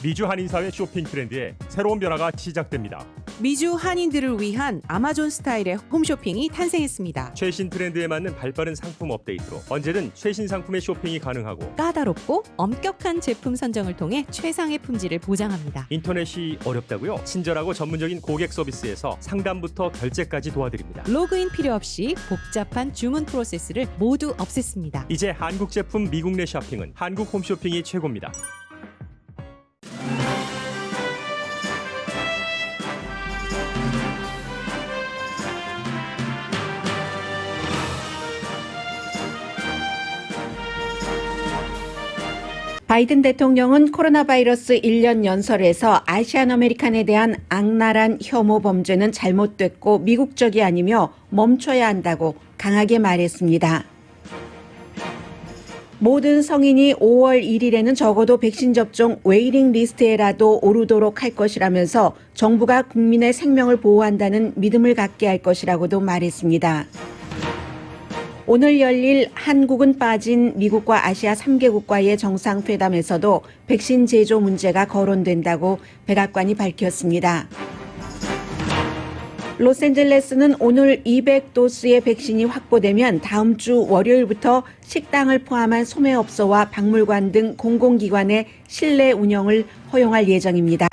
미주 한인사회 쇼핑 트렌드에 새로운 변화가 시작됩니다. 미주 한인들을 위한 아마존 스타일의 홈쇼핑이 탄생했습니다. 최신 트렌드에 맞는 발빠른 상품 업데이트로 언제든 최신 상품의 쇼핑이 가능하고 까다롭고 엄격한 제품 선정을 통해 최상의 품질을 보장합니다. 인터넷이 어렵다고요? 친절하고 전문적인 고객 서비스에서 상담부터 결제까지 도와드립니다. 로그인 필요 없이 복잡한 주문 프로세스를 모두 없앴습니다. 이제 한국 제품 미국 내 쇼핑은 한국 홈쇼핑이 최고입니다. 바이든 대통령은 코로나 바이러스 1년 연설에서 아시안 아메리칸에 대한 악랄한 혐오 범죄는 잘못됐고 미국적이 아니며 멈춰야 한다고 강하게 말했습니다. 모든 성인이 5월 1일에는 적어도 백신 접종 웨이팅 리스트에라도 오르도록 할 것이라면서 정부가 국민의 생명을 보호한다는 믿음을 갖게 할 것이라고도 말했습니다. 오늘 열릴 한국은 빠진 미국과 아시아 3개국과의 정상회담에서도 백신 제조 문제가 거론된다고 백악관이 밝혔습니다. 로스앤젤레스는 오늘 200도스의 백신이 확보되면 다음 주 월요일부터 식당을 포함한 소매업소와 박물관 등 공공기관의 실내 운영을 허용할 예정입니다.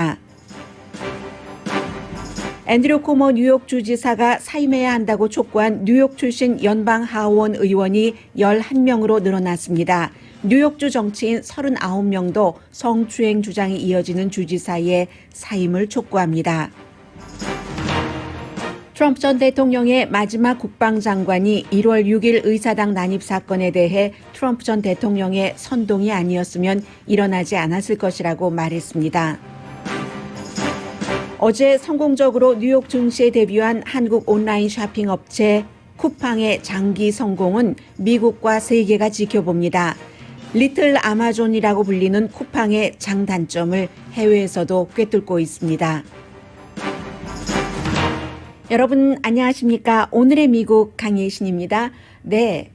앤드류 코모 뉴욕 주지사가 사임해야 한다고 촉구한 뉴욕 출신 연방 하원 의원이 11명으로 늘어났습니다. 뉴욕주 정치인 39명도 성추행 주장이 이어지는 주지사의 사임을 촉구합니다. 트럼프 전 대통령의 마지막 국방장관이 1월 6일 의사당 난입 사건에 대해 트럼프 전 대통령의 선동이 아니었으면 일어나지 않았을 것이라고 말했습니다. 어제 성공적으로 뉴욕 증시에 데뷔한 한국 온라인 쇼핑 업체 쿠팡의 장기 성공은 미국과 세계가 지켜봅니다. 리틀 아마존이라고 불리는 쿠팡의 장단점을 해외에서도 꿰뚫고 있습니다. 여러분 안녕하십니까? 오늘의 미국 강예신입니다. 네,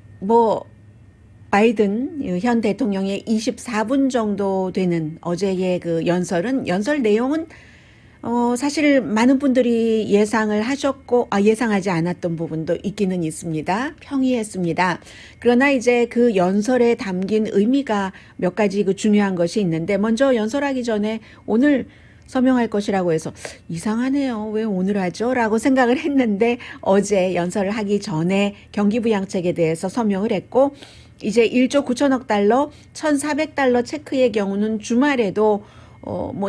바이든 현 대통령의 24분 정도 되는 어제의 그 연설 내용은 사실 많은 분들이 예상을 하셨고 예상하지 않았던 부분도 있기는 있습니다. 평이했습니다. 그러나 이제 그 연설에 담긴 의미가 몇 가지 중요한 것이 있는데 먼저 연설하기 전에 오늘 서명할 것이라고 해서 이상하네요. 왜 오늘 하죠? 라고 생각을 했는데 어제 연설을 하기 전에 경기부양책에 대해서 서명을 했고 이제 1조 9천억 달러, 1,400달러 체크의 경우는 주말에도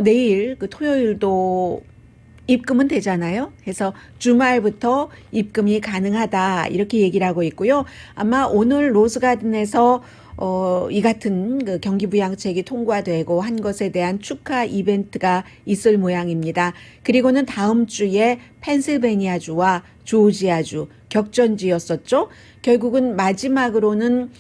내일 토요일도 입금은 되잖아요. 그래서 주말부터 입금이 가능하다 이렇게 얘기를 하고 있고요. 아마 오늘 로즈가든에서 이 같은 경기부양책이 통과되고 한 것에 대한 축하 이벤트가 있을 모양입니다. 그리고는 다음 주에 펜실베니아주와 조지아주 격전지였었죠. 결국은 마지막으로는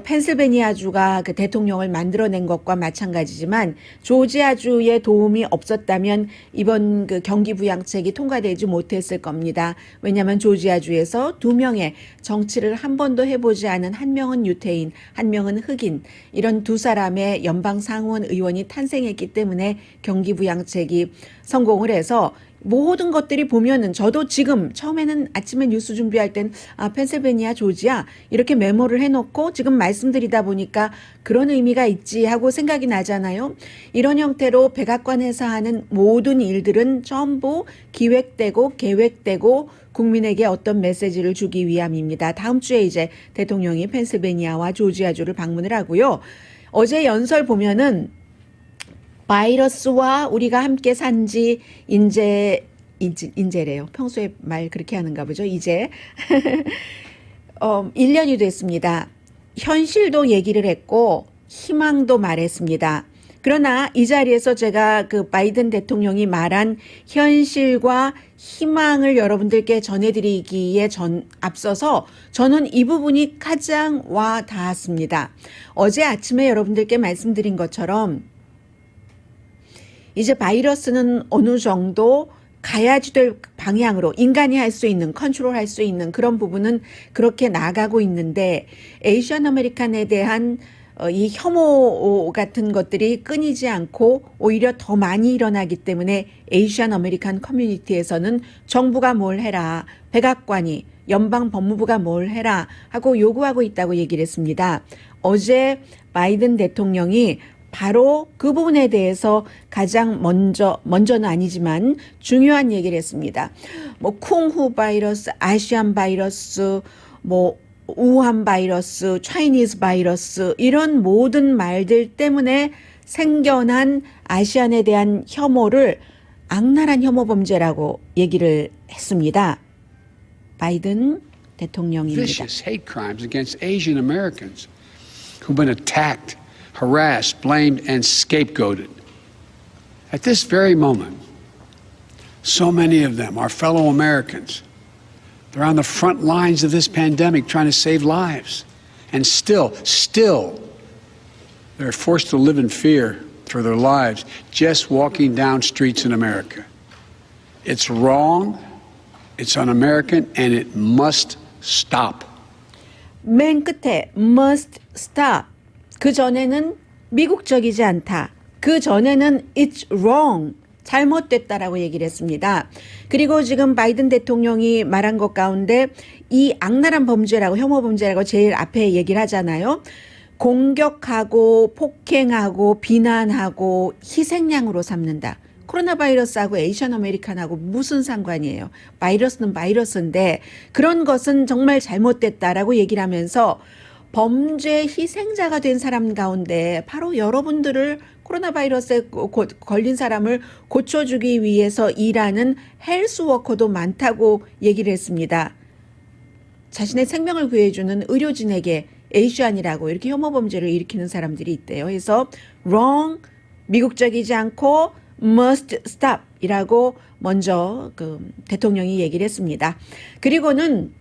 펜실베니아주가 그 대통령을 만들어낸 것과 마찬가지지만 조지아주의 도움이 없었다면 이번 그 경기부양책이 통과되지 못했을 겁니다. 왜냐하면 조지아주에서 2명의 정치를 한 번도 해보지 않은 한 명은 유태인, 한 명은 흑인 이런 두 사람의 연방상원 의원이 탄생했기 때문에 경기부양책이 성공을 해서 모든 것들이 보면은 저도 지금 처음에는 아침에 뉴스 준비할 땐 펜실베니아, 조지아 이렇게 메모를 해놓고 지금 말씀드리다 보니까 그런 의미가 있지 하고 생각이 나잖아요. 이런 형태로 백악관에서 하는 모든 일들은 전부 기획되고 계획되고 국민에게 어떤 메시지를 주기 위함입니다. 다음 주에 이제 대통령이 펜실베니아와 조지아주를 방문을 하고요. 어제 연설 보면은 바이러스와 우리가 함께 산지 인제래요. 평소에 말 그렇게 하는가 보죠. 이제 1년이 됐습니다. 현실도 얘기를 했고 희망도 말했습니다. 그러나 이 자리에서 제가 그 바이든 대통령이 말한 현실과 희망을 여러분들께 전해드리기에 앞서서 저는 이 부분이 가장 와 닿았습니다. 어제 아침에 여러분들께 말씀드린 것처럼 이제 바이러스는 어느 정도 가야지 될 방향으로 인간이 할 수 있는, 컨트롤할 수 있는 그런 부분은 그렇게 나가고 있는데 에이시안 아메리칸에 대한 이 혐오 같은 것들이 끊이지 않고 오히려 더 많이 일어나기 때문에 에이시안 아메리칸 커뮤니티에서는 정부가 뭘 해라, 백악관이 연방 법무부가 뭘 해라 하고 요구하고 있다고 얘기를 했습니다. 어제 바이든 대통령이 바로 그 부분에 대해서 가장 먼저는 아니지만 중요한 얘기를 했습니다. 뭐 쿵후 바이러스, 아시안 바이러스, 뭐 우한 바이러스, 차이니즈 바이러스 이런 모든 말들 때문에 생겨난 아시안에 대한 혐오를 악랄한 혐오 범죄라고 얘기를 했습니다. 바이든 대통령입니다. Vicious hate crimes against Asian Americans who've been attacked, harassed, blamed, and scapegoated. At this very moment, so many of them are fellow Americans. They're on the front lines of this pandemic trying to save lives. And still, they're forced to live in fear for their lives just walking down streets in America. It's wrong, it's un-American, and it must stop. 맨 끝에 must stop. 그 전에는 미국적이지 않다. 그 전에는 it's wrong. 잘못됐다라고 얘기를 했습니다. 그리고 지금 바이든 대통령이 말한 것 가운데 이 악랄한 범죄라고 혐오 범죄라고 제일 앞에 얘기를 하잖아요. 공격하고 폭행하고 비난하고 희생양으로 삼는다. 코로나 바이러스하고 에이시안 아메리칸하고 무슨 상관이에요. 바이러스는 바이러스인데 그런 것은 정말 잘못됐다라고 얘기를 하면서 범죄 희생자가 된 사람 가운데 바로 여러분들을 코로나 바이러스에 걸린 사람을 고쳐주기 위해서 일하는 헬스워커도 많다고 얘기를 했습니다. 자신의 생명을 구해주는 의료진에게 에이시안이라고 이렇게 혐오 범죄를 일으키는 사람들이 있대요. 그래서 wrong, 미국적이지 않고 must stop 이라고 먼저 대통령이 얘기를 했습니다. 그리고는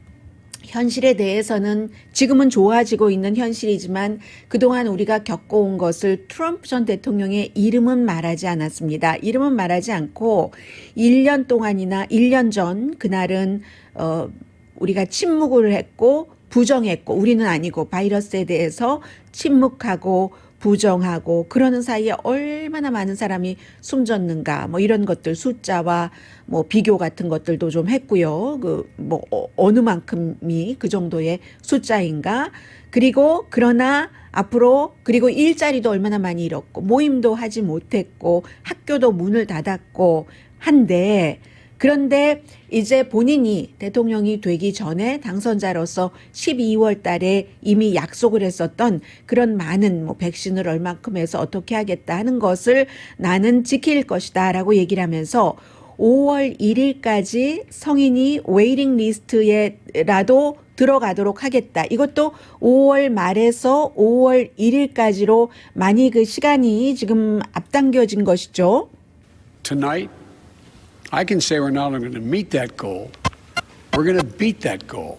현실에 대해서는 지금은 좋아지고 있는 현실이지만 그동안 우리가 겪어온 것을 트럼프 전 대통령의 이름은 말하지 않았습니다. 이름은 말하지 않고 1년 동안이나 1년 전 그날은 우리가 침묵을 했고 부정했고 우리는 아니고 바이러스에 대해서 침묵하고 부정하고 그러는 사이에 얼마나 많은 사람이 숨졌는가 뭐 이런 것들 숫자와 뭐 비교 같은 것들도 좀 했고요. 뭐 어느 만큼이 그 정도의 숫자인가. 그리고 그러나 앞으로 그리고 일자리도 얼마나 많이 잃었고 모임도 하지 못했고 학교도 문을 닫았고 한데 그런데 이제 본인이 대통령이 되기 전에 당선자로서 12월 달에 이미 약속을 했었던 그런 많은 뭐 백신을 얼만큼 해서 어떻게 하겠다 하는 것을 나는 지킬 것이다 라고 얘기를 하면서 5월 1일까지 성인이 웨이팅 리스트에라도 들어가도록 하겠다. 이것도 5월 말에서 5월 1일까지로 많이 그 시간이 지금 앞당겨진 것이죠. Tonight, I can say we're not only going to meet that goal, we're going to beat that goal.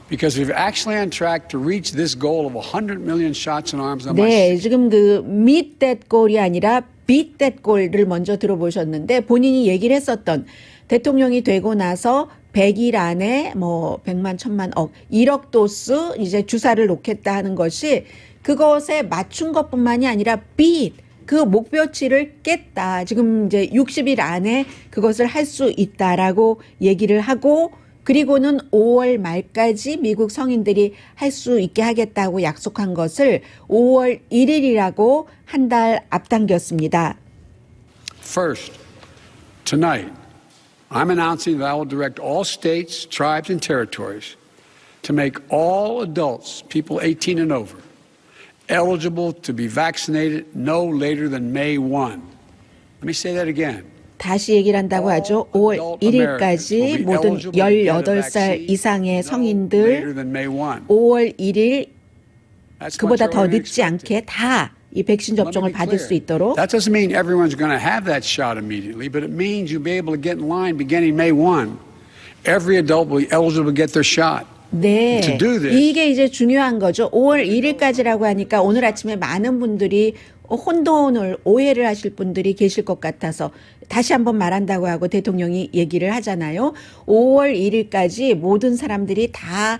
Because we're actually on track to reach this goal of 100 million shots in arms. 네, 지금 그 meet that goal이 아니라 beat that goal을 먼저 들어보셨는데 본인이 얘기를 했었던 대통령이 되고 나서 100일 안에 뭐 100만, 1000만, 1억 도수 이제 주사를 놓겠다 하는 것이 그것에 맞춘 것뿐만이 아니라 beat 그 목표치를 깼다. 지금 이제 60일 안에 그것을 할 수 있다라고 얘기를 하고 그리고는 5월 말까지 미국 성인들이 할 수 있게 하겠다고 약속한 것을 5월 1일이라고 한 달 앞당겼습니다. First, tonight, I'm announcing that I will direct all states, tribes, and territories to make all adults, people 18 and over, eligible to be vaccinated no later than May 1. Let me say that again. 다시 얘기를 한다고 하죠. 5월 1일까지 모든 18살 이상의 성인들 5월 1일 그보다 더 늦지 않게 다 이 백신 접종을 받을 수 있도록. That doesn't mean everyone's going to have that shot immediately, but it means you'll be able to get in line beginning May 1. Every adult will be eligible to get their shot. 네, 이게 이제 중요한 거죠. 5월 1일까지라고 하니까 오늘 아침에 많은 분들이 혼돈을 오해를 하실 분들이 계실 것 같아서 다시 한번 말한다고 하고 대통령이 얘기를 하잖아요. 5월 1일까지 모든 사람들이 다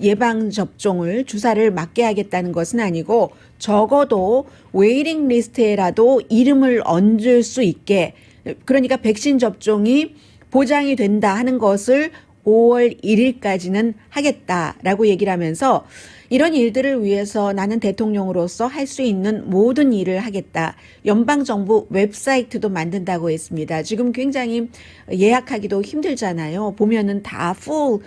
예방 접종을 주사를 맞게 하겠다는 것은 아니고 적어도 웨이팅 리스트에라도 이름을 얹을 수 있게, 그러니까 백신 접종이 보장이 된다 하는 것을 5월 1일까지는 하겠다라고 얘기를 하면서 이런 일들을 위해서 나는 대통령으로서 할 수 있는 모든 일을 하겠다. 연방정부 웹사이트도 만든다고 했습니다. 지금 굉장히 예약하기도 힘들잖아요. 보면은 다 full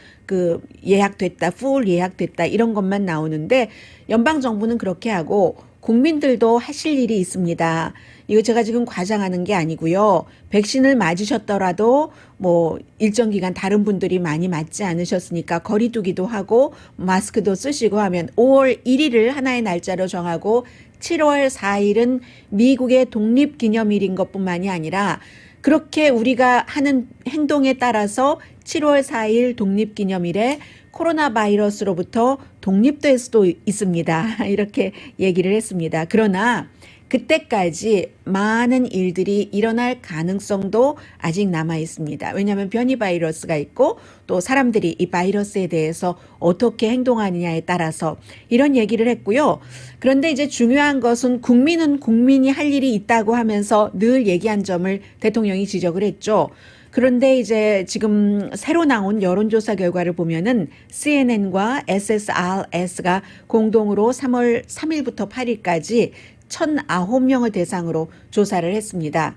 예약됐다, full 예약됐다 이런 것만 나오는데 연방정부는 그렇게 하고 국민들도 하실 일이 있습니다. 이거 제가 지금 과장하는 게 아니고요. 백신을 맞으셨더라도 뭐 일정 기간 다른 분들이 많이 맞지 않으셨으니까 거리 두기도 하고 마스크도 쓰시고 하면 5월 1일을 하나의 날짜로 정하고 7월 4일은 미국의 독립기념일인 것뿐만이 아니라 그렇게 우리가 하는 행동에 따라서 7월 4일 독립기념일에 코로나 바이러스로부터 독립될 수도 있습니다. 이렇게 얘기를 했습니다. 그러나 그때까지 많은 일들이 일어날 가능성도 아직 남아 있습니다. 왜냐하면 변이 바이러스가 있고 또 사람들이 이 바이러스에 대해서 어떻게 행동하느냐에 따라서 이런 얘기를 했고요. 그런데 이제 중요한 것은 국민은 국민이 할 일이 있다고 하면서 늘 얘기한 점을 대통령이 지적을 했죠. 그런데 이제 지금 새로 나온 여론조사 결과를 보면은 CNN과 SSRS가 공동으로 3월 3일부터 8일까지 1,009명을 대상으로 조사를 했습니다.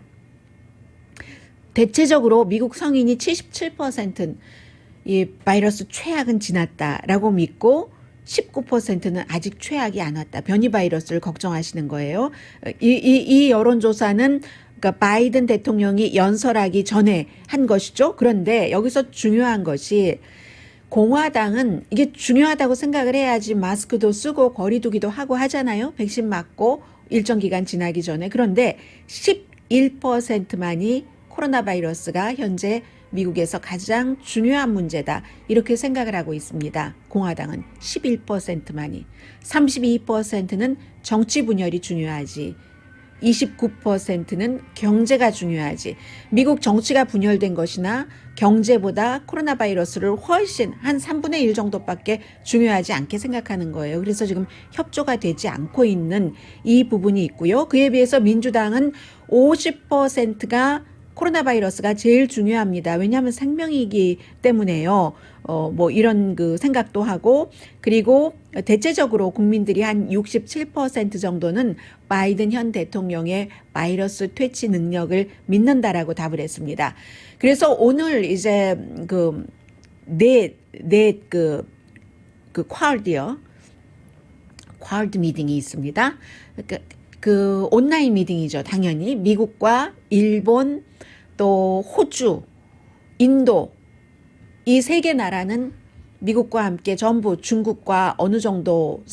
대체적으로 미국 성인이 77%는 이 바이러스 최악은 지났다라고 믿고 19%는 아직 최악이 안 왔다. 변이 바이러스를 걱정하시는 거예요. 이 여론조사는 그러니까 바이든 대통령이 연설하기 전에 한 것이죠. 그런데 여기서 중요한 것이 공화당은 이게 중요하다고 생각을 해야지 마스크도 쓰고 거리 두기도 하고 하잖아요. 백신 맞고 일정 기간 지나기 전에. 그런데 11%만이 코로나 바이러스가 현재 미국에서 가장 중요한 문제다. 이렇게 생각을 하고 있습니다. 공화당은 11%만이. 32%는 정치 분열이 중요하지. 29%는 경제가 중요하지. 미국 정치가 분열된 것이나 경제보다 코로나 바이러스를 훨씬 한 3분의 1 정도밖에 중요하지 않게 생각하는 거예요. 그래서 지금 협조가 되지 않고 있는 이 부분이 있고요. 그에 비해서 민주당은 50%가 코로나 바이러스가 제일 중요합니다. 왜냐하면 생명이기 때문에요. 뭐 이런 그 생각도 하고, 그리고 대체적으로 국민들이 한 67% 정도는 바이든 현 대통령의 바이러스 퇴치 능력을 믿는다라고 답을 했습니다. 그래서 오늘 이제 쿼드 미팅이 있습니다. 그 온라인 미팅이죠. 당연히 미국과 일본 또 호주, 인도 이 세 개 나라는 미국과 함께 전부 중국과 어느 정도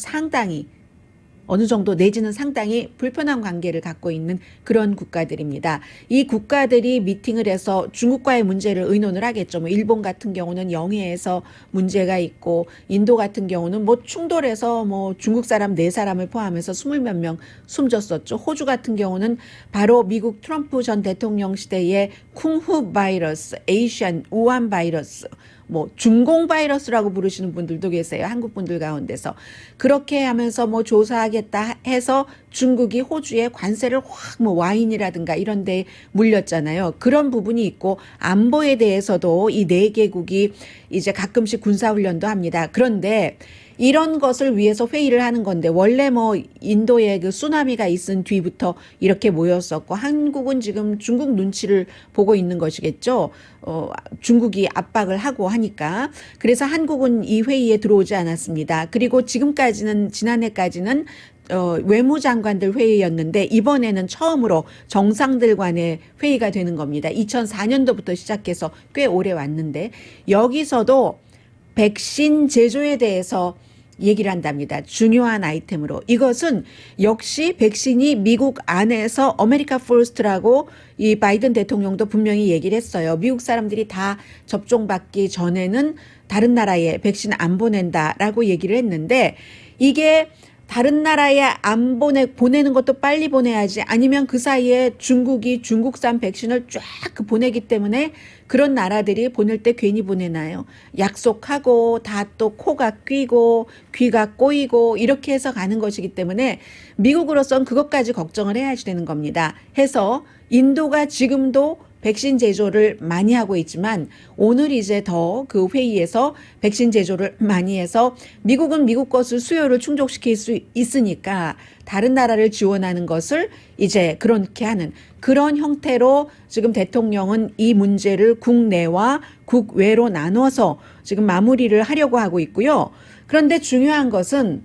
내지는 상당히 불편한 관계를 갖고 있는 그런 국가들입니다. 이 국가들이 미팅을 해서 중국과의 문제를 의논을 하겠죠. 뭐 일본 같은 경우는 영해에서 문제가 있고, 인도 같은 경우는 뭐 충돌해서 뭐 중국 사람 4사람을 포함해서 20몇 명 숨졌었죠. 호주 같은 경우는 바로 미국 트럼프 전 대통령 시대의 쿵후 바이러스, 에이시안 우한 바이러스, 뭐 중공 바이러스라고 부르시는 분들도 계세요. 한국 분들 가운데서. 그렇게 하면서 뭐 조사하겠다 해서 중국이 호주에 관세를 확 뭐 와인이라든가 이런 데 물렸잖아요. 그런 부분이 있고, 안보에 대해서도 이 4개국이 이제 가끔씩 군사훈련도 합니다. 그런데 이런 것을 위해서 회의를 하는 건데, 원래 뭐 인도에 그 쓰나미가 있은 뒤부터 이렇게 모였었고, 한국은 지금 중국 눈치를 보고 있는 것이겠죠. 중국이 압박을 하고 하니까. 그래서 한국은 이 회의에 들어오지 않았습니다. 그리고 지난해까지는 외무장관들 회의였는데, 이번에는 처음으로 정상들 간의 회의가 되는 겁니다. 2004년도부터 시작해서 꽤 오래 왔는데, 여기서도 백신 제조에 대해서 얘기를 한답니다. 중요한 아이템으로. 이것은 역시 백신이 미국 안에서 아메리카 퍼스트라고 이 바이든 대통령도 분명히 얘기를 했어요. 미국 사람들이 다 접종받기 전에는 다른 나라에 백신 안 보낸다라고 얘기를 했는데, 이게 다른 나라에 안 보내는 것도 빨리 보내야지. 아니면 그 사이에 중국이 중국산 백신을 쫙 보내기 때문에 그런 나라들이 보낼 때 괜히 보내나요? 약속하고 다 또 코가 끼고 귀가 꼬이고 이렇게 해서 가는 것이기 때문에 미국으로선 그것까지 걱정을 해야 되는 겁니다. 해서 인도가 지금도 백신 제조를 많이 하고 있지만 오늘 이제 더 그 회의에서 백신 제조를 많이 해서 미국은 미국 것을 수요를 충족시킬 수 있으니까 다른 나라를 지원하는 것을 이제 그렇게 하는 그런 형태로 지금 대통령은 이 문제를 국내와 국외로 나눠서 지금 마무리를 하려고 하고 있고요. 그런데 중요한 것은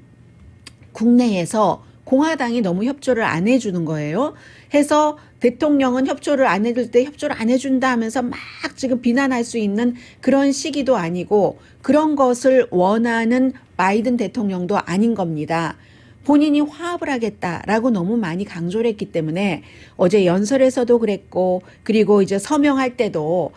국내에서 공화당이 너무 협조를 안 해주는 거예요. 해서 대통령은 협조를 안 해줄 때 협조를 안 해준다 하면서 막 지금 비난할 수 있는 그런 시기도 아니고 그런 것을 원하는 바이든 대통령도 아닌 겁니다. 본인이 화합을 하겠다라고 너무 많이 강조를 했기 때문에 어제 연설에서도 그랬고 그리고 이제 서명할 때도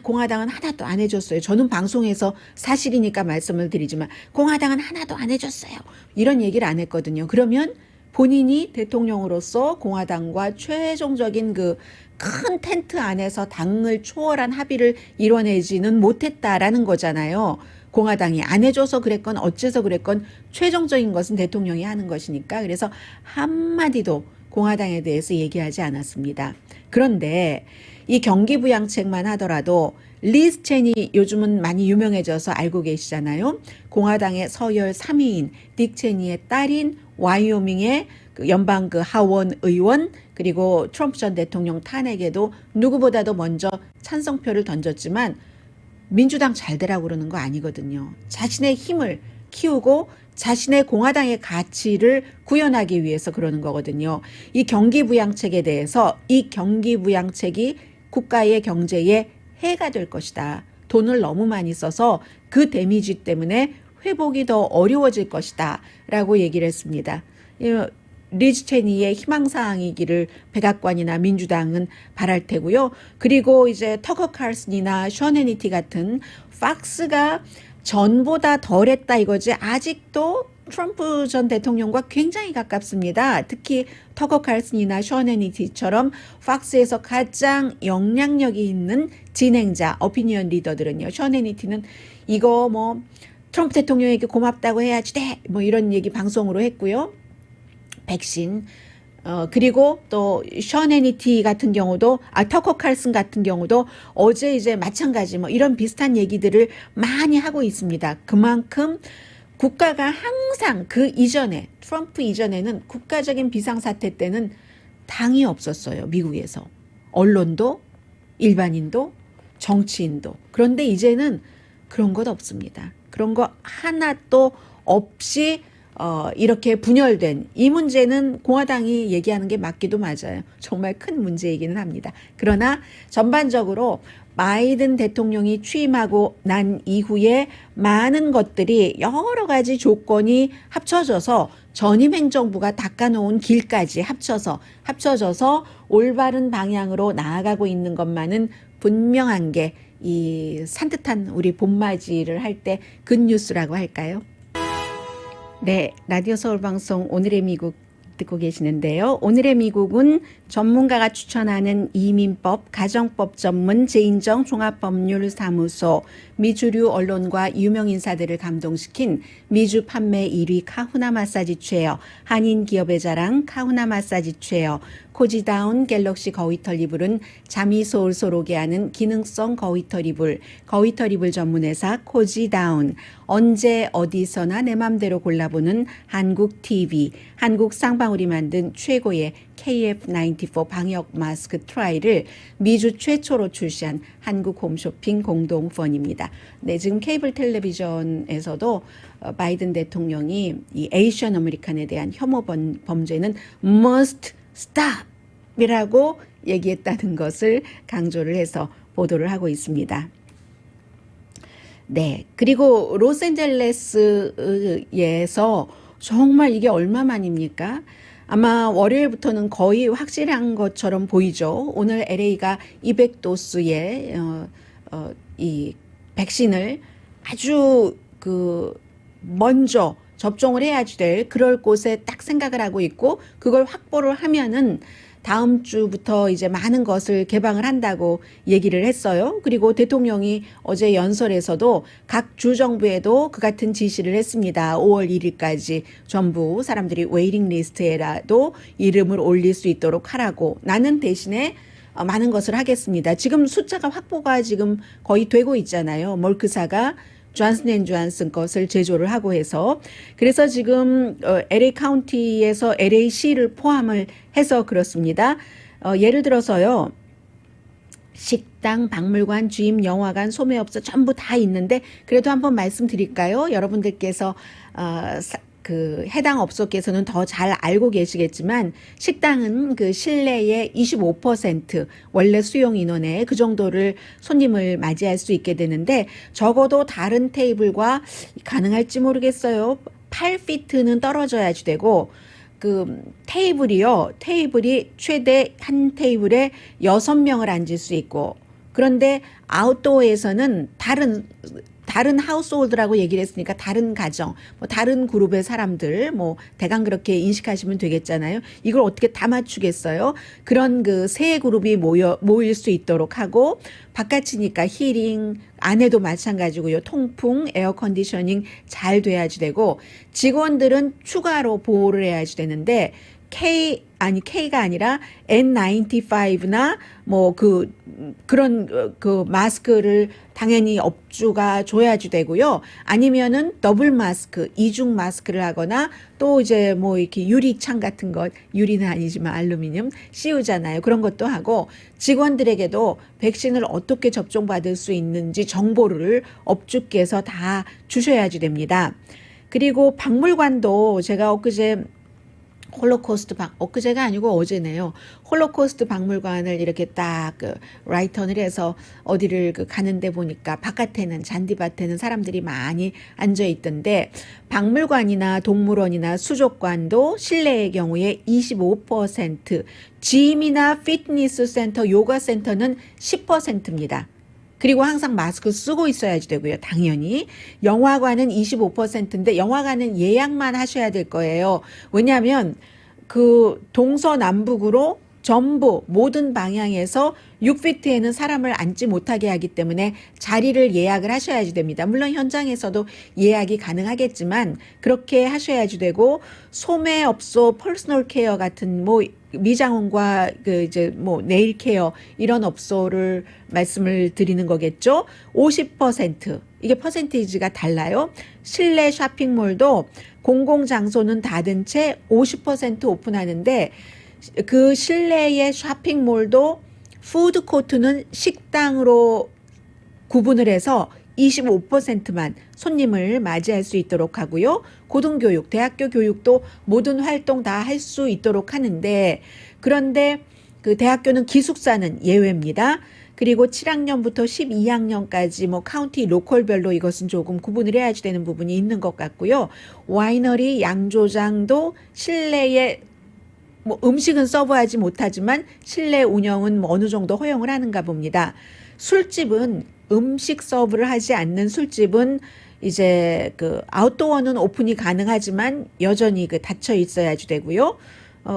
공화당은 하나도 안 해줬어요. 저는 방송에서 사실이니까 말씀을 드리지만 공화당은 하나도 안 해줬어요. 이런 얘기를 안 했거든요. 그러면 본인이 대통령으로서 공화당과 최종적인 그 큰 텐트 안에서 당을 초월한 합의를 이뤄내지는 못했다라는 거잖아요. 공화당이 안 해줘서 그랬건 어째서 그랬건 최종적인 것은 대통령이 하는 것이니까 그래서 한마디도 공화당에 대해서 얘기하지 않았습니다. 그런데 이 경기부양책만 하더라도 리즈 체니 요즘은 많이 유명해져서 알고 계시잖아요. 공화당의 서열 3위인 딕 체니의 딸인 와이오밍의 그 연방 그 하원 의원 그리고 트럼프 전 대통령 탄핵에도 누구보다도 먼저 찬성표를 던졌지만 민주당 잘 되라고 그러는 거 아니거든요. 자신의 힘을 키우고 자신의 공화당의 가치를 구현하기 위해서 그러는 거거든요. 이 경기부양책에 대해서 이 경기부양책이 국가의 경제에 해가 될 것이다. 돈을 너무 많이 써서 그 데미지 때문에 회복이 더 어려워질 것이다. 라고 얘기를 했습니다. 리즈 체니의 희망사항이기를 백악관이나 민주당은 바랄 테고요. 그리고 이제 터커 칼슨이나 션 해니티 같은 팍스가 전보다 덜했다 이거지. 아직도 트럼프 전 대통령과 굉장히 가깝습니다. 특히 터커 칼슨이나 션 해니티처럼 팍스에서 가장 영향력이 있는 진행자, 어피니언 리더들은요. 션 해니티는 이거 뭐 트럼프 대통령에게 고맙다고 해야지 돼. 뭐 이런 얘기 방송으로 했고요. 백신. 그리고 또 션 해니티 같은 경우도 터커 칼슨 같은 경우도 어제 이제 마찬가지 뭐 이런 비슷한 얘기들을 많이 하고 있습니다. 그만큼 국가가 항상 그 이전에 트럼프 이전에는 국가적인 비상사태 때는 당이 없었어요. 미국에서. 언론도 일반인도 정치인도. 그런데 이제는 그런 것 없습니다. 그런 거 하나도 없이 이렇게 분열된 이 문제는 공화당이 얘기하는 게 맞기도 맞아요. 정말 큰 문제이기는 합니다. 그러나 전반적으로 바이든 대통령이 취임하고 난 이후에 많은 것들이 여러 가지 조건이 합쳐져서 전임 행정부가 닦아놓은 길까지 합쳐져서 올바른 방향으로 나아가고 있는 것만은 분명한 게 이 산뜻한 우리 봄맞이를 할 때 굿뉴스라고 할까요? 네, 라디오 서울 방송 오늘의 미국 듣고 계시는데요. 오늘의 미국은 전문가가 추천하는 이민법, 가정법 전문 재인정 종합법률사무소, 미주류 언론과 유명 인사들을 감동시킨 미주 판매 1위 카후나 마사지 체어, 한인 기업의 자랑 카후나 마사지 체어, 코지다운 갤럭시 거위털 이불은 잠이 솔솔 오게 하는 기능성 거위털 이불, 거위털 이불 전문회사 코지다운, 언제 어디서나 내 맘대로 골라보는 한국 TV, 한국 쌍방울이 만든 최고의 KF94 방역 마스크 트라이를 미주 최초로 출시한 한국 홈쇼핑 공동펀입니다. 네, 지금 케이블 텔레비전에서도 바이든 대통령이 이 에이션 아메리칸에 대한 혐오 범죄는 must stop 이라고 얘기했다는 것을 강조를 해서 보도를 하고 있습니다. 네, 그리고 로스앤젤레스에서 정말 이게 얼마만입니까? 아마 월요일부터는 거의 확실한 것처럼 보이죠. 오늘 LA가 200도수의 이 백신을 아주 먼저 접종을 해야지 될 그럴 곳에 딱 생각을 하고 있고 그걸 확보를 하면은 다음 주부터 이제 많은 것을 개방을 한다고 얘기를 했어요. 그리고 대통령이 어제 연설에서도 각 주정부에도 그 같은 지시를 했습니다. 5월 1일까지 전부 사람들이 웨이팅 리스트에라도 이름을 올릴 수 있도록 하라고. 나는 대신에 많은 것을 하겠습니다. 지금 숫자가 확보가 지금 거의 되고 있잖아요. 멀크사가 존슨앤존슨 것을 제조를 하고 해서 그래서 지금 LA 카운티에서 LA시를 포함을 해서 그렇습니다. 예를 들어서요. 식당, 박물관, 주임, 영화관, 소매업소 전부 다 있는데 그래도 한번 말씀드릴까요? 여러분들께서 그 해당 업소께서는 더 잘 알고 계시겠지만 식당은 그 실내의 25% 원래 수용 인원의 그 정도를 손님을 맞이할 수 있게 되는데 적어도 다른 테이블과 가능할지 모르겠어요. 8피트는 떨어져야지 되고 그 테이블이 최대 한 테이블에 6명을 앉을 수 있고 그런데 아웃도어에서는 다른 하우스홀드라고 얘기를 했으니까 다른 가정, 뭐 다른 그룹의 사람들, 뭐 대강 그렇게 인식하시면 되겠잖아요. 이걸 어떻게 다 맞추겠어요? 그런 그 세 그룹이 모일 수 있도록 하고 바깥이니까 히링, 안에도 마찬가지고요. 통풍, 에어컨디셔닝 잘 돼야지 되고 직원들은 추가로 보호를 해야지 되는데 K가 아니라 N95나 뭐 그런 마스크를 당연히 업주가 줘야지 되고요. 아니면은 더블 마스크, 이중 마스크를 하거나 또 이제 뭐 이렇게 유리창 같은 것, 유리는 아니지만 알루미늄 씌우잖아요. 그런 것도 하고 직원들에게도 백신을 어떻게 접종받을 수 있는지 정보를 업주께서 다 주셔야지 됩니다. 그리고 박물관도 제가 엊그제가 아니고 어제네요. 홀로코스트 박물관을 이렇게 딱 라이턴을 해서 어디를 가는데 보니까 바깥에는 잔디밭에는 사람들이 많이 앉아 있던데 박물관이나 동물원이나 수족관도 실내의 경우에 25%, 짐이나 피트니스 센터, 요가 센터는 10%입니다. 그리고 항상 마스크 쓰고 있어야지 되고요. 당연히. 영화관은 25%인데 영화관은 예약만 하셔야 될 거예요. 왜냐하면 그 동서남북으로 전부 모든 방향에서 6피트에는 사람을 앉지 못하게 하기 때문에 자리를 예약을 하셔야지 됩니다. 물론 현장에서도 예약이 가능하겠지만 그렇게 하셔야지 되고 소매업소, 퍼스널 케어 같은 뭐 미장원과 이제 뭐 네일 케어 이런 업소를 말씀을 드리는 거겠죠. 50% 이게 퍼센테이지가 달라요. 실내 쇼핑몰도 공공장소는 닫은 채 50% 오픈하는데 그 실내의 쇼핑몰도 푸드코트는 식당으로 구분을 해서 25%만 손님을 맞이할 수 있도록 하고요. 고등교육, 대학교 교육도 모든 활동 다 할 수 있도록 하는데 그런데 그 대학교는 기숙사는 예외입니다. 그리고 7학년부터 12학년까지 뭐 카운티 로컬별로 이것은 조금 구분을 해야지 되는 부분이 있는 것 같고요. 와이너리, 양조장도 실내에 뭐 음식은 서브하지 못하지만 실내 운영은 뭐 어느 정도 허용을 하는가 봅니다. 술집은 음식 서브를 하지 않는 술집은 이제 그 아웃도어는 오픈이 가능하지만 여전히 닫혀 있어야지 되고요.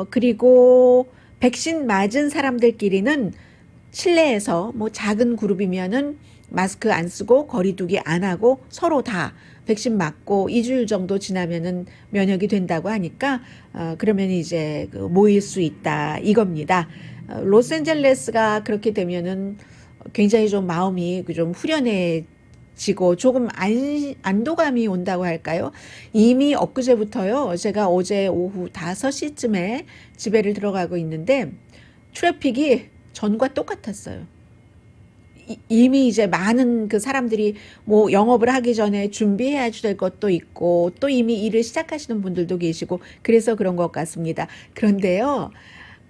그리고 백신 맞은 사람들끼리는 실내에서 뭐 작은 그룹이면은 마스크 안 쓰고 거리두기 안 하고 서로 다 백신 맞고 2주일 정도 지나면은 면역이 된다고 하니까 그러면 이제 모일 수 있다 이겁니다. 로스앤젤레스가 그렇게 되면은 굉장히 좀 마음이 좀 후련해지고 조금 안도감이 온다고 할까요? 이미 엊그제부터요. 제가 어제 오후 5시쯤에 집에를 들어가고 있는데 트래픽이 전과 똑같았어요. 이미 이제 많은 그 사람들이 뭐 영업을 하기 전에 준비해야 될 것도 있고 또 이미 일을 시작하시는 분들도 계시고 그래서 그런 것 같습니다. 그런데요,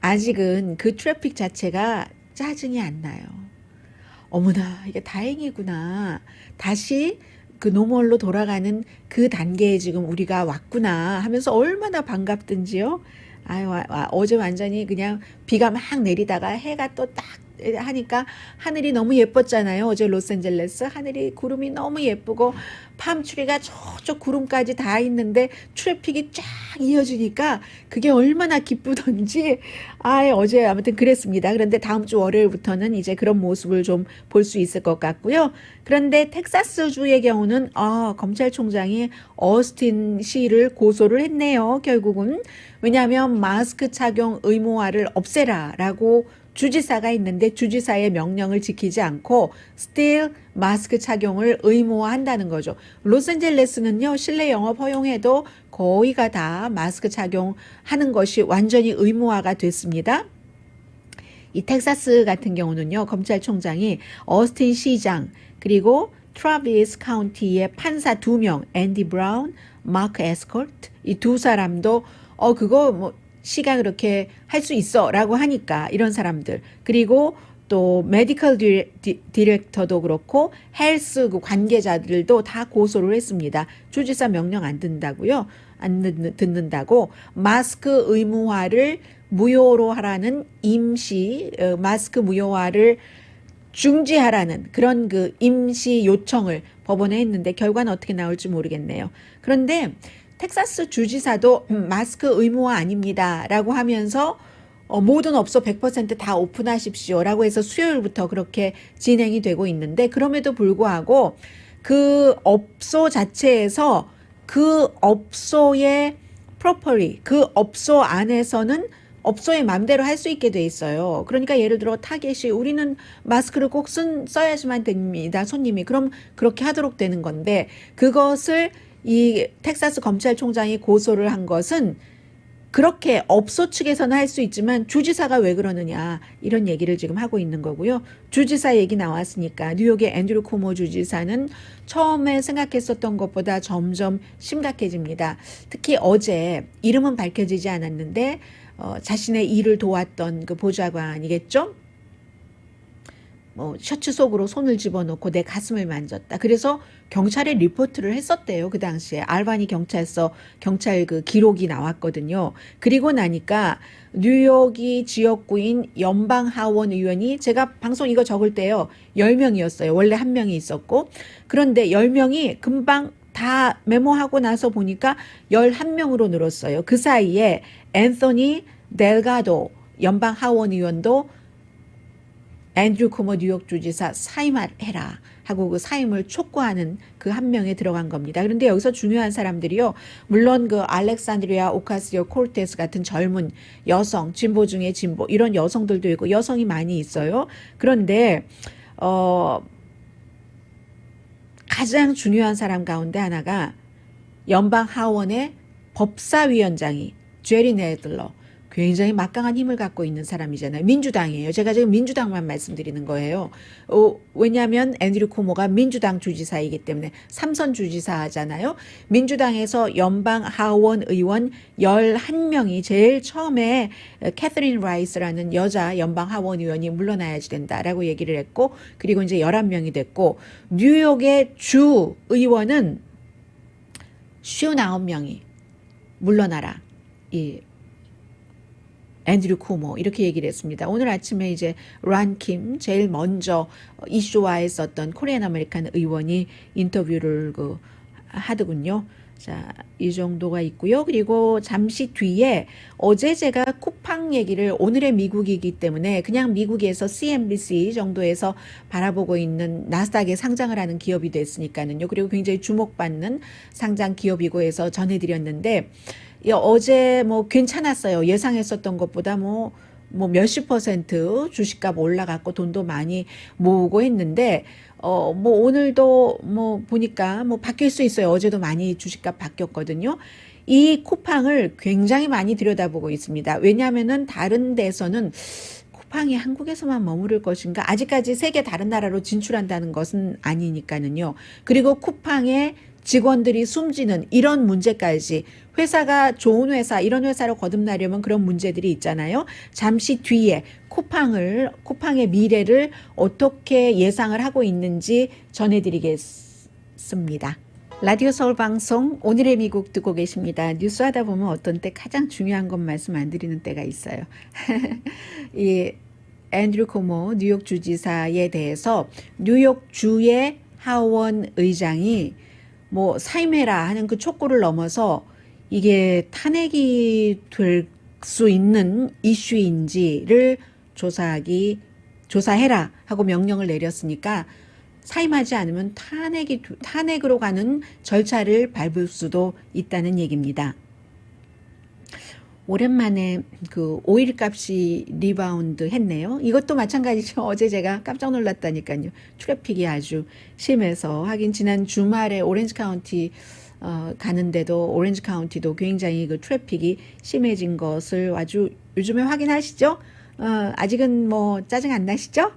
아직은 그 트래픽 자체가 짜증이 안 나요. 어머나, 이게 다행이구나. 다시 그 노멀로 돌아가는 그 단계에 지금 우리가 왔구나 하면서 얼마나 반갑든지요. 어제 완전히 그냥 비가 막 내리다가 해가 또 딱 하니까 하늘이 너무 예뻤잖아요. 어제 로스앤젤레스 하늘이 구름이 너무 예쁘고 팜트리가 저쪽 구름까지 다 있는데 트래픽이 쫙 이어지니까 그게 얼마나 기쁘던지 어제 아무튼 그랬습니다. 그런데 다음 주 월요일부터는 이제 그런 모습을 좀 볼 수 있을 것 같고요. 그런데 텍사스주의 경우는 검찰총장이 어스틴 시를 고소를 했네요. 결국은 왜냐하면 마스크 착용 의무화를 없애라라고 주지사가 있는데 주지사의 명령을 지키지 않고 still 마스크 착용을 의무화한다는 거죠. 로스앤젤레스는요, 실내 영업 허용해도 거의가 다 마스크 착용하는 것이 완전히 의무화가 됐습니다. 이 텍사스 같은 경우는요, 검찰총장이 어스틴 시장 그리고 트라비스 카운티의 판사 2명, 앤디 브라운, 마크 에스코트 이 두 사람도 그거 뭐 시가 그렇게 할 수 있어 라고 하니까 이런 사람들 그리고 또 메디컬 디렉터도 그렇고 헬스 그 관계자들도 다 고소를 했습니다. 주지사 명령 안 듣는다고요? 안 듣는다고 마스크 의무화를 무효로 하라는 임시 마스크 무효화를 중지하라는 그런 그 임시 요청을 법원에 했는데 결과는 어떻게 나올지 모르겠네요. 그런데 텍사스 주지사도 마스크 의무화 아닙니다 라고 하면서 모든 업소 100% 다 오픈하십시오 라고 해서 수요일부터 그렇게 진행이 되고 있는데 그럼에도 불구하고 그 업소 자체에서 그 업소의 프로퍼리 그 업소 안에서는 업소의 마음대로 할 수 있게 돼 있어요. 그러니까 예를 들어 타겟이 우리는 마스크를 꼭 써야지만 됩니다. 손님이 그럼 그렇게 하도록 되는 건데 그것을 이 텍사스 검찰총장이 고소를 한 것은 그렇게 업소 측에서는 할 수 있지만 주지사가 왜 그러느냐 이런 얘기를 지금 하고 있는 거고요. 주지사 얘기 나왔으니까 뉴욕의 앤드류 쿠모 주지사는 처음에 생각했었던 것보다 점점 심각해집니다. 특히 어제 이름은 밝혀지지 않았는데 자신의 일을 도왔던 그 보좌관이겠죠. 셔츠 속으로 손을 집어넣고 내 가슴을 만졌다. 그래서 경찰에 리포트를 했었대요. 그 당시에 알바니 경찰 그 기록이 나왔거든요. 그리고 나니까 뉴욕이 지역구인 연방 하원 의원이 제가 방송 이거 적을 때요. 10명이었어요. 원래 1명이 있었고. 그런데 10명이 금방 다 메모하고 나서 보니까 11명으로 늘었어요. 그 사이에 앤서니 델가도 연방 하원 의원도 앤드류 쿠모 뉴욕 주지사 사임해라 하고 그 사임을 촉구하는 그 한 명에 들어간 겁니다. 그런데 여기서 중요한 사람들이요. 물론 그 알렉산드리아 오카시오 콜테스 같은 젊은 여성, 진보 중에 진보 이런 여성들도 있고 여성이 많이 있어요. 그런데 가장 중요한 사람 가운데 하나가 연방 하원의 법사위원장이 제리 네들러 굉장히 막강한 힘을 갖고 있는 사람이잖아요. 민주당이에요. 제가 지금 민주당만 말씀드리는 거예요. 왜냐하면 앤드류 쿠모가 민주당 주지사이기 때문에 3선 주지사잖아요. 민주당에서 연방 하원 의원 11명이 제일 처음에 캐서린 라이스라는 여자 연방 하원 의원이 물러나야지 된다라고 얘기를 했고 그리고 이제 11명이 됐고 뉴욕의 주 의원은 59명이 물러나라. 앤드류 쿠모 이렇게 얘기를 했습니다. 오늘 아침에 이제 란킴 제일 먼저 이슈화했었던 코리안 아메리칸 의원이 인터뷰를 하더군요. 자, 이 정도가 있고요. 그리고 잠시 뒤에 어제 제가 쿠팡 얘기를 오늘의 미국이기 때문에 그냥 미국에서 CNBC 정도에서 바라보고 있는 나스닥에 상장을 하는 기업이 됐으니까는요. 그리고 굉장히 주목받는 상장 기업이고 해서 전해드렸는데 어제 괜찮았어요. 예상했었던 것보다 몇십 % 주식값 올라갔고 돈도 많이 모으고 했는데 오늘도 보니까 바뀔 수 있어요. 어제도 많이 주식값 바뀌었거든요. 이 쿠팡을 굉장히 많이 들여다보고 있습니다. 왜냐하면은 다른 데서는 쿠팡이 한국에서만 머무를 것인가? 아직까지 세계 다른 나라로 진출한다는 것은 아니니까는요. 그리고 쿠팡의 직원들이 숨지는 이런 문제까지 회사가 좋은 회사 이런 회사로 거듭나려면 그런 문제들이 있잖아요. 잠시 뒤에 쿠팡의 미래를 어떻게 예상을 하고 있는지 전해드리겠습니다. 라디오 서울 방송 오늘의 미국 듣고 계십니다. 뉴스 하다 보면 어떤 때 가장 중요한 것 말씀 안 드리는 때가 있어요. 이 앤드류 코모 뉴욕 주지사에 대해서 뉴욕주의 하원 의장이 뭐 사임해라 하는 그 촉구를 넘어서 이게 탄핵이 될 수 있는 이슈인지를 조사해라 하고 명령을 내렸으니까 사임하지 않으면 탄핵으로 가는 절차를 밟을 수도 있다는 얘기입니다. 오랜만에 그 오일 값이 리바운드 했네요. 이것도 마찬가지죠. 어제 제가 깜짝 놀랐다니까요. 트래픽이 아주 심해서 하긴 지난 주말에 오렌지 카운티 가는데도 오렌지 카운티도 굉장히 그 트래픽이 심해진 것을 아주 요즘에 확인하시죠? 아직은 뭐 짜증 안 나시죠?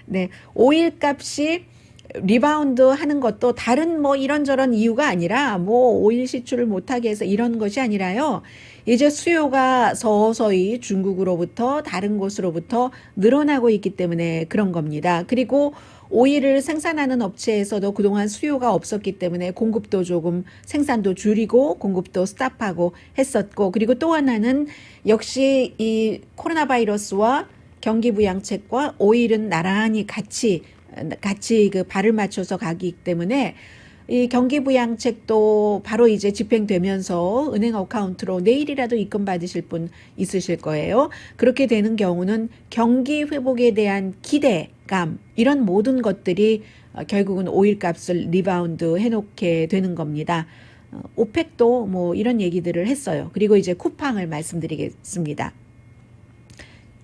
네, 오일 값이 리바운드 하는 것도 다른 뭐 이런저런 이유가 아니라 뭐 오일 시출을 못하게 해서 이런 것이 아니라요. 이제 수요가 서서히 중국으로부터 다른 곳으로부터 늘어나고 있기 때문에 그런 겁니다. 그리고 오일을 생산하는 업체에서도 그동안 수요가 없었기 때문에 공급도 조금 생산도 줄이고 공급도 스탑하고 했었고, 그리고 또 하나는 역시 이 코로나 바이러스와 경기 부양책과 오일은 나란히 같이 그 발을 맞춰서 가기 때문에 이 경기 부양책도 바로 이제 집행되면서 은행 어카운트로 내일이라도 입금 받으실 분 있으실 거예요. 그렇게 되는 경우는 경기 회복에 대한 기대감, 이런 모든 것들이 결국은 오일 값을 리바운드 해놓게 되는 겁니다. 오펙도 뭐 이런 얘기들을 했어요. 그리고 이제 쿠팡을 말씀드리겠습니다.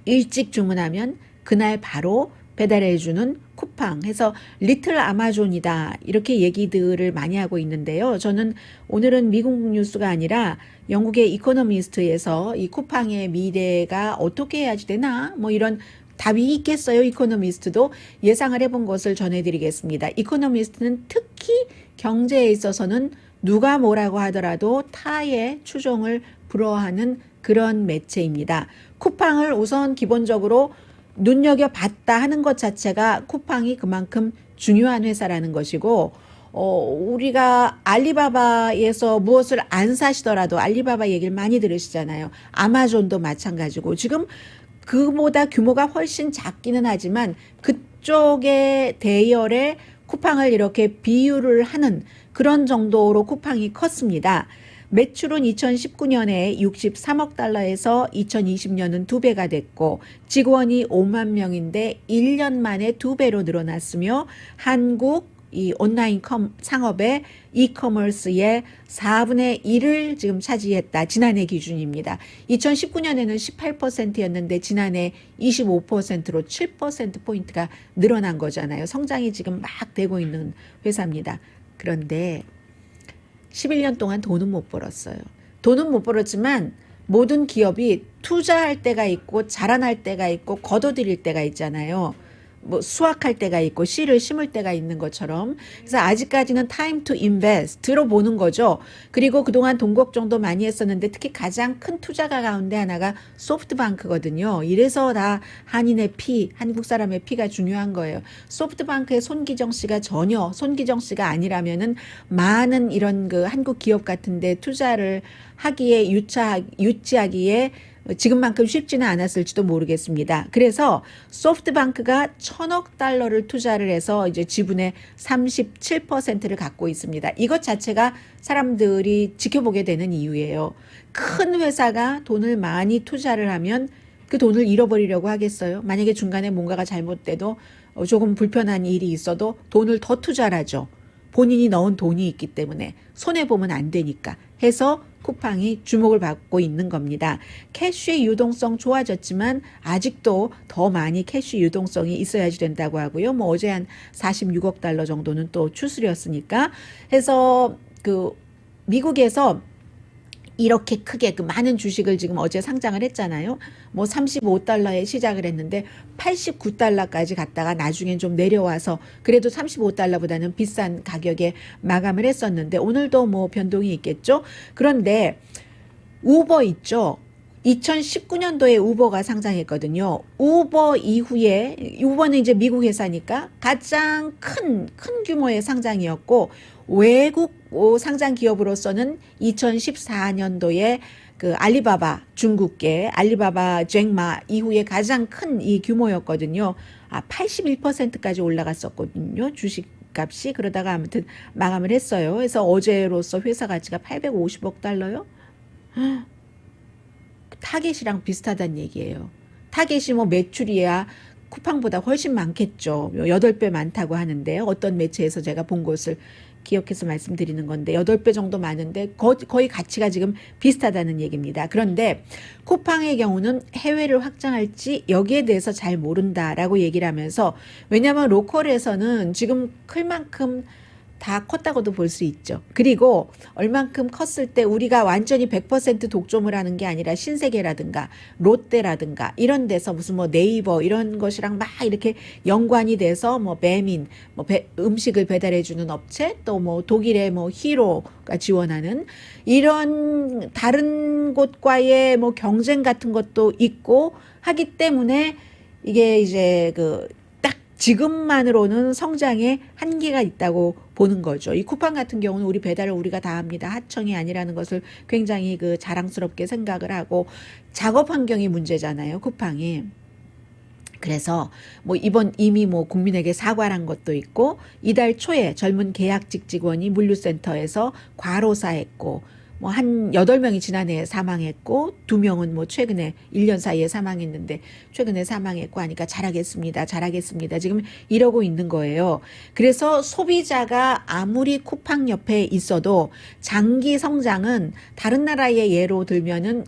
일찍 주문하면 그날 바로 배달해주는 쿠팡 해서 리틀 아마존이다, 이렇게 얘기들을 많이 하고 있는데요. 저는 오늘은 미국 뉴스가 아니라 영국의 이코노미스트에서 이 쿠팡의 미래가 어떻게 해야지 되나 뭐 이런 답이 있겠어요. 이코노미스트도 예상을 해본 것을 전해드리겠습니다. 이코노미스트는 특히 경제에 있어서는 누가 뭐라고 하더라도 타의 추종을 불허하는 그런 매체입니다. 쿠팡을 우선 기본적으로 눈여겨봤다 하는 것 자체가 쿠팡이 그만큼 중요한 회사라는 것이고, 우리가 알리바바에서 무엇을 안 사시더라도 알리바바 얘기를 많이 들으시잖아요. 아마존도 마찬가지고, 지금 그보다 규모가 훨씬 작기는 하지만 그쪽의 대열에 쿠팡을 이렇게 비유를 하는 그런 정도로 쿠팡이 컸습니다. 매출은 2019년에 63억 달러에서 2020년은 2배가 됐고, 직원이 5만 명인데 1년 만에 2배로 늘어났으며, 한국 이 온라인 상업의 이커머스의 4분의 1을 지금 차지했다. 지난해 기준입니다. 2019년에는 18%였는데 지난해 25%로 7%포인트가 늘어난 거잖아요. 성장이 지금 막 되고 있는 회사입니다. 그런데 11년 동안 돈은 못 벌었어요. 돈은 못 벌었지만 모든 기업이 투자할 때가 있고 자라날 때가 있고 거둬들일 때가 있잖아요. 뭐 수확할 때가 있고 씨를 심을 때가 있는 것처럼. 그래서 아직까지는 time to invest 들어보는 거죠. 그리고 그동안 돈 걱정도 많이 했었는데 특히 가장 큰 투자가 가운데 하나가 소프트뱅크거든요. 이래서 다 한인의 피, 한국 사람의 피가 중요한 거예요. 소프트뱅크의 손기정 씨가 전혀 손기정 씨가 아니라면은 많은 이런 그 한국 기업 같은데 투자를 하기에 유치하기에 지금만큼 쉽지는 않았을지도 모르겠습니다. 그래서 소프트뱅크가 1,000억 달러를 투자를 해서 이제 지분의 37%를 갖고 있습니다. 이것 자체가 사람들이 지켜보게 되는 이유예요. 큰 회사가 돈을 많이 투자를 하면 그 돈을 잃어버리려고 하겠어요? 만약에 중간에 뭔가가 잘못돼도 조금 불편한 일이 있어도 돈을 더 투자를 하죠. 본인이 넣은 돈이 있기 때문에 손해보면 안 되니까 해서 쿠팡이 주목을 받고 있는 겁니다. 캐시의 유동성 좋아졌지만 아직도 더 많이 캐시 유동성이 있어야지 된다고 하고요. 뭐 어제 한 46억 달러 정도는 또 추스렸으니까 해서 그 미국에서 이렇게 크게 그 많은 주식을 지금 어제 상장을 했잖아요. 뭐 35달러에 시작을 했는데 89달러까지 갔다가 나중엔 좀 내려와서 그래도 35달러보다는 비싼 가격에 마감을 했었는데 오늘도 뭐 변동이 있겠죠. 그런데 우버 있죠. 2019년도에 우버가 상장했거든요. 우버 이후에, 우버는 이제 미국 회사니까 가장 큰 규모의 상장이었고, 외국 상장 기업으로서는 2014년도에 그 알리바바, 중국계 알리바바 잭마 이후에 가장 큰 이 규모였거든요. 81%까지 올라갔었거든요. 주식값이. 그러다가 아무튼 마감을 했어요. 그래서 어제로서 회사 가치가 850억 달러요. 타겟이랑 비슷하다는 얘기예요. 타겟이 뭐 매출이야 쿠팡보다 훨씬 많겠죠. 8배 많다고 하는데, 어떤 매체에서 제가 본 것을 기억해서 말씀드리는 건데 8배 정도 많은데 거의 가치가 지금 비슷하다는 얘기입니다. 그런데 쿠팡의 경우는 해외를 확장할지 여기에 대해서 잘 모른다라고 얘기를 하면서, 왜냐하면 로컬에서는 지금 클 만큼 다 컸다고도 볼 수 있죠. 그리고 얼만큼 컸을 때 우리가 완전히 100% 독점을 하는 게 아니라 신세계라든가 롯데라든가 이런 데서 무슨 뭐 네이버 이런 것이랑 막 이렇게 연관이 돼서 뭐 배민, 뭐 음식을 배달해 주는 업체, 또 뭐 독일의 뭐 히로가 지원하는 이런 다른 곳과의 뭐 경쟁 같은 것도 있고 하기 때문에 이게 이제 지금만으로는 성장에 한계가 있다고 보는 거죠. 이 쿠팡 같은 경우는 우리 배달을 우리가 다 합니다. 하청이 아니라는 것을 굉장히 자랑스럽게 생각을 하고, 작업 환경이 문제잖아요, 쿠팡이. 그래서 뭐 이번 이미 뭐 국민에게 사과를 한 것도 있고, 이달 초에 젊은 계약직 직원이 물류센터에서 과로사했고, 뭐 한 8명이 지난해에 사망했고 2명은 뭐 최근에 1년 사이에 사망했는데 최근에 사망했고 하니까 잘하겠습니다. 지금 이러고 있는 거예요. 그래서 소비자가 아무리 쿠팡 옆에 있어도 장기 성장은 다른 나라의 예로 들면은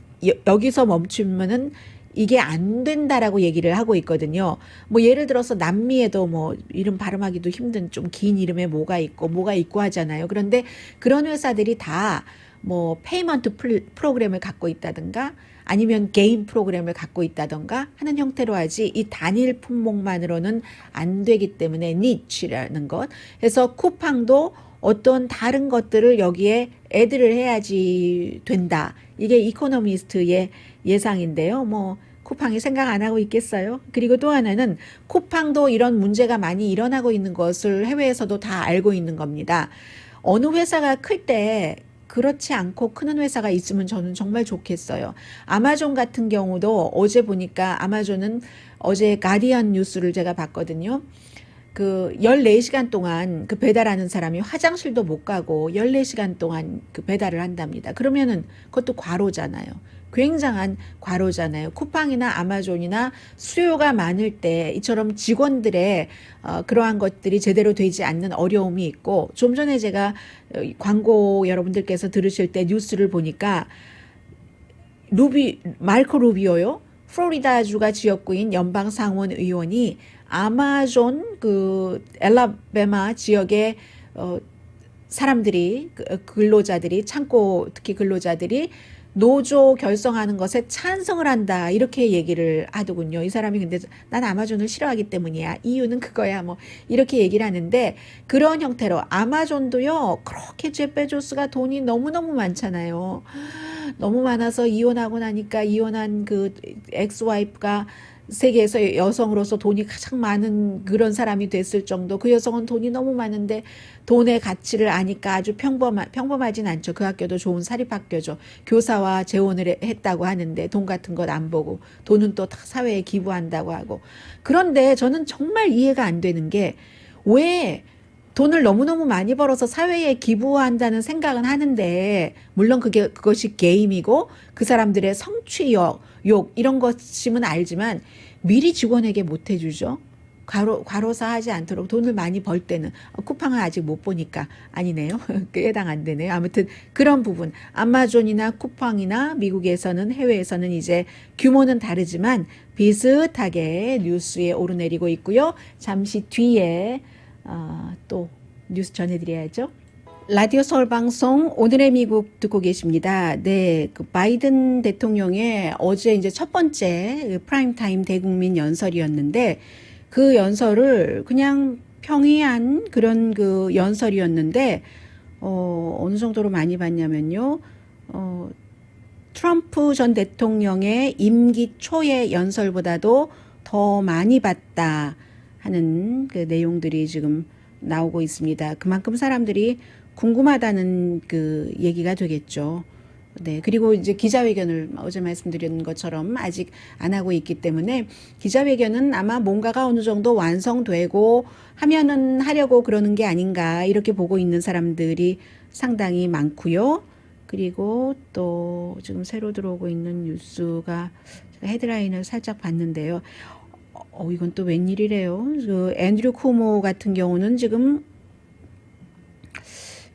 여기서 멈추면은 이게 안 된다라고 얘기를 하고 있거든요. 뭐 예를 들어서 남미에도 뭐 이름 발음하기도 힘든 좀 긴 이름에 뭐가 있고 하잖아요. 그런데 그런 회사들이 다 뭐 페이먼트 프로그램을 갖고 있다든가 아니면 개인 프로그램을 갖고 있다든가 하는 형태로 하지, 이 단일 품목만으로는 안 되기 때문에 니치라는 것. 그래서 쿠팡도 어떤 다른 것들을 여기에 애드를 해야지 된다. 이게 이코노미스트의 예상인데요. 뭐 쿠팡이 생각 안 하고 있겠어요? 그리고 또 하나는 쿠팡도 이런 문제가 많이 일어나고 있는 것을 해외에서도 다 알고 있는 겁니다. 어느 회사가 클 때 그렇지 않고 크는 회사가 있으면 저는 정말 좋겠어요. 아마존 같은 경우도 어제 보니까, 아마존은 어제 가디언 뉴스를 제가 봤거든요. 14시간 동안 배달하는 사람이 화장실도 못 가고 14시간 동안 배달을 한답니다. 그러면은 그것도 과로잖아요. 굉장한 과로잖아요. 쿠팡이나 아마존이나 수요가 많을 때 이처럼 직원들의 그러한 것들이 제대로 되지 않는 어려움이 있고, 좀 전에 제가 광고 여러분들께서 들으실 때 뉴스를 보니까 마르코 루비오요, 플로리다주가 지역구인 연방상원 의원이 아마존 엘라베마 지역의 사람들이, 근로자들이, 창고 특히 근로자들이 노조 결성하는 것에 찬성을 한다, 이렇게 얘기를 하더군요. 이 사람이 근데 난 아마존을 싫어하기 때문이야, 이유는 그거야, 뭐 이렇게 얘기를 하는데, 그런 형태로 아마존도요, 그렇게 제프 베조스가 돈이 너무너무 많잖아요. 너무 많아서 이혼하고 나니까 이혼한 엑스와이프가 세계에서 여성으로서 돈이 가장 많은 그런 사람이 됐을 정도. 그 여성은 돈이 너무 많은데 돈의 가치를 아니까 아주 평범하진 않죠. 그 학교도 좋은 사립학교죠. 교사와 재혼을 했다고 하는데 돈 같은 것 안 보고, 돈은 또 사회에 기부한다고 하고. 그런데 저는 정말 이해가 안 되는 게, 왜 돈을 너무너무 많이 벌어서 사회에 기부한다는 생각은 하는데, 물론 그것이 게임이고 그 사람들의 성취욕 이런 것이면 알지만 미리 직원에게 못 해주죠. 과로사 하지 않도록 돈을 많이 벌 때는. 쿠팡은 아직 못 보니까 아니네요. 해당 안 되네요. 아무튼 그런 부분, 아마존이나 쿠팡이나 미국에서는, 해외에서는 이제 규모는 다르지만 비슷하게 뉴스에 오르내리고 있고요. 잠시 뒤에 또 뉴스 전해드려야죠. 라디오 서울 방송 오늘의 미국 듣고 계십니다. 네, 바이든 대통령의 어제 이제 첫 번째 프라임타임 대국민 연설이었는데, 그 연설을 그냥 평이한 그런 연설이었는데, 어느 정도로 많이 봤냐면요. 트럼프 전 대통령의 임기 초의 연설보다도 더 많이 받다 하는 그 내용들이 지금 나오고 있습니다. 그만큼 사람들이 궁금하다는 그 얘기가 되겠죠. 네. 그리고 이제 기자회견을 어제 말씀드린 것처럼 아직 안 하고 있기 때문에 기자회견은 아마 뭔가가 어느 정도 완성되고 하면은 하려고 그러는 게 아닌가 이렇게 보고 있는 사람들이 상당히 많고요. 그리고 또 지금 새로 들어오고 있는 뉴스가 제가 헤드라인을 살짝 봤는데요. 이건 또 웬일이래요. 그 앤드류 쿠모 같은 경우는 지금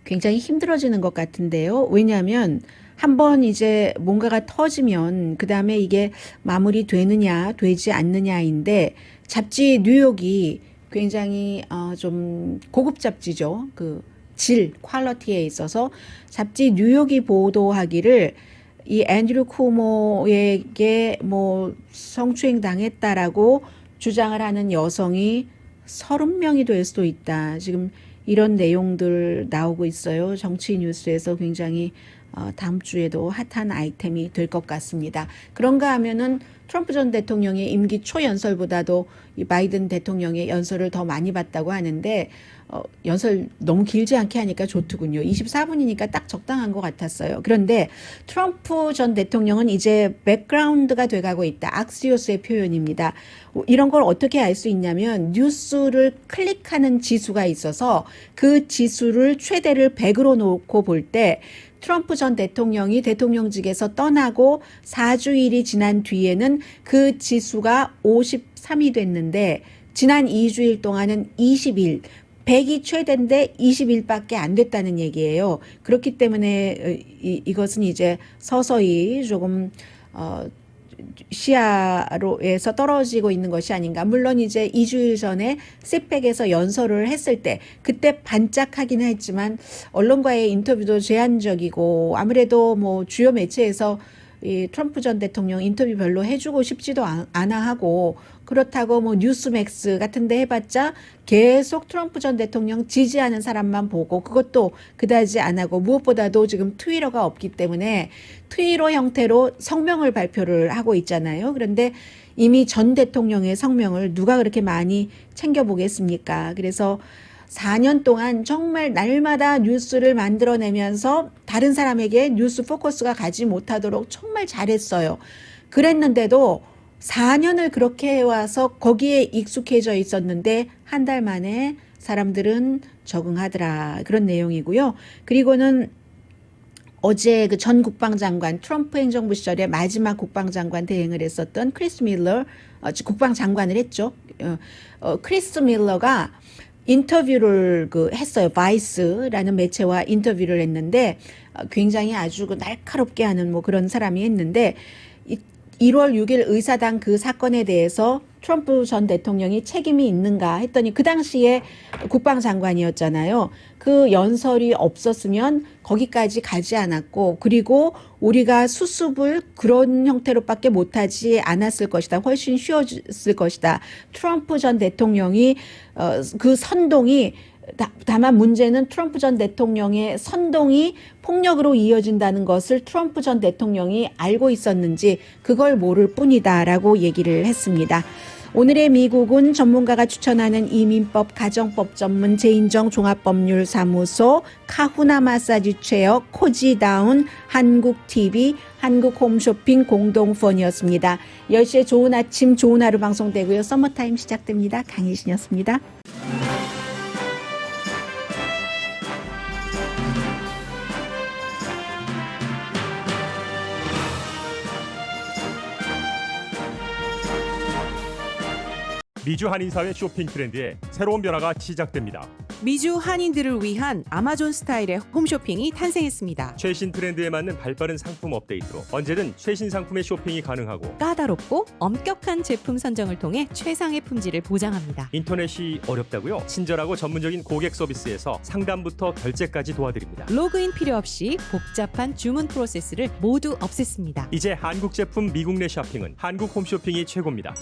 굉장히 힘들어지는 것 같은데요. 왜냐하면 한번 이제 뭔가가 터지면 그 다음에 이게 마무리되느냐 되지 않느냐인데 잡지 뉴욕이 굉장히 좀 고급 잡지죠. 그 질, 퀄리티에 있어서 잡지 뉴욕이 보도하기를 이 앤드류 쿠모에게 뭐 성추행 당했다라고 주장을 하는 여성이 30명이 될 수도 있다. 지금 이런 내용들 나오고 있어요. 정치 뉴스에서 굉장히 다음 주에도 핫한 아이템이 될 것 같습니다. 그런가 하면은 트럼프 전 대통령의 임기 초 연설보다도 이 바이든 대통령의 연설을 더 많이 봤다고 하는데 연설 너무 길지 않게 하니까 좋더군요. 24분이니까 딱 적당한 것 같았어요. 그런데 트럼프 전 대통령은 이제 백그라운드가 돼가고 있다. 악시오스의 표현입니다. 이런 걸 어떻게 알 수 있냐면 뉴스를 클릭하는 지수가 있어서 그 지수를 최대를 100으로 놓고 볼 때 트럼프 전 대통령이 대통령직에서 떠나고 4주일이 지난 뒤에는 그 지수가 53이 됐는데 지난 2주일 동안은 21, 100이 최대인데 21밖에 안 됐다는 얘기예요. 그렇기 때문에 이것은 이제 서서히 조금 시야로에서 떨어지고 있는 것이 아닌가. 물론 이제 2주일 전에 시팩에서 연설을 했을 때 그때 반짝하긴 했지만 언론과의 인터뷰도 제한적이고 아무래도 뭐 주요 매체에서 이 트럼프 전 대통령 인터뷰 별로 해주고 싶지도 않아 하고 그렇다고 뭐 뉴스맥스 같은 데 해봤자 계속 트럼프 전 대통령 지지하는 사람만 보고 그것도 그다지 안 하고 무엇보다도 지금 트위터가 없기 때문에 트위터 형태로 성명을 발표를 하고 있잖아요. 그런데 이미 전 대통령의 성명을 누가 그렇게 많이 챙겨보겠습니까? 그래서 4년 동안 정말 날마다 뉴스를 만들어내면서 다른 사람에게 뉴스 포커스가 가지 못하도록 정말 잘했어요. 그랬는데도 4년을 그렇게 해와서 거기에 익숙해져 있었는데 한 달 만에 사람들은 적응하더라. 그런 내용이고요. 그리고는 어제 그 전 국방장관 트럼프 행정부 시절에 마지막 국방장관 대행을 했었던 크리스 밀러 국방장관을 했죠. 크리스 밀러가 인터뷰를 했어요. 바이스라는 매체와 인터뷰를 했는데 굉장히 아주 날카롭게 하는 뭐 그런 사람이 했는데 1월 6일 의사당 그 사건에 대해서 트럼프 전 대통령이 책임이 있는가 했더니 그 당시에 국방장관이었잖아요. 그 연설이 없었으면 거기까지 가지 않았고 그리고 우리가 수습을 그런 형태로밖에 못하지 않았을 것이다. 훨씬 쉬웠을 것이다. 트럼프 전 대통령이 그 선동이 다만 문제는 트럼프 전 대통령의 선동이 폭력으로 이어진다는 것을 트럼프 전 대통령이 알고 있었는지 그걸 모를 뿐이다라고 얘기를 했습니다. 오늘의 미국은 전문가가 추천하는 이민법 가정법 전문 제인정 종합법률사무소 카후나 마사지 체어 코지다운 한국TV 한국홈쇼핑 공동후원이었습니다. 10시에 좋은 아침 좋은 하루 방송되고요. 서머타임 시작됩니다. 강희신이었습니다. 미주 한인사회 쇼핑 트렌드에 새로운 변화가 시작됩니다. 미주 한인들을 위한 아마존 스타일의 홈쇼핑이 탄생했습니다. 최신 트렌드에 맞는 발빠른 상품 업데이트로 언제든 최신 상품의 쇼핑이 가능하고 까다롭고 엄격한 제품 선정을 통해 최상의 품질을 보장합니다. 인터넷이 어렵다고요? 친절하고 전문적인 고객 서비스에서 상담부터 결제까지 도와드립니다. 로그인 필요 없이 복잡한 주문 프로세스를 모두 없앴습니다. 이제 한국 제품 미국 내 쇼핑은 한국 홈쇼핑이 최고입니다.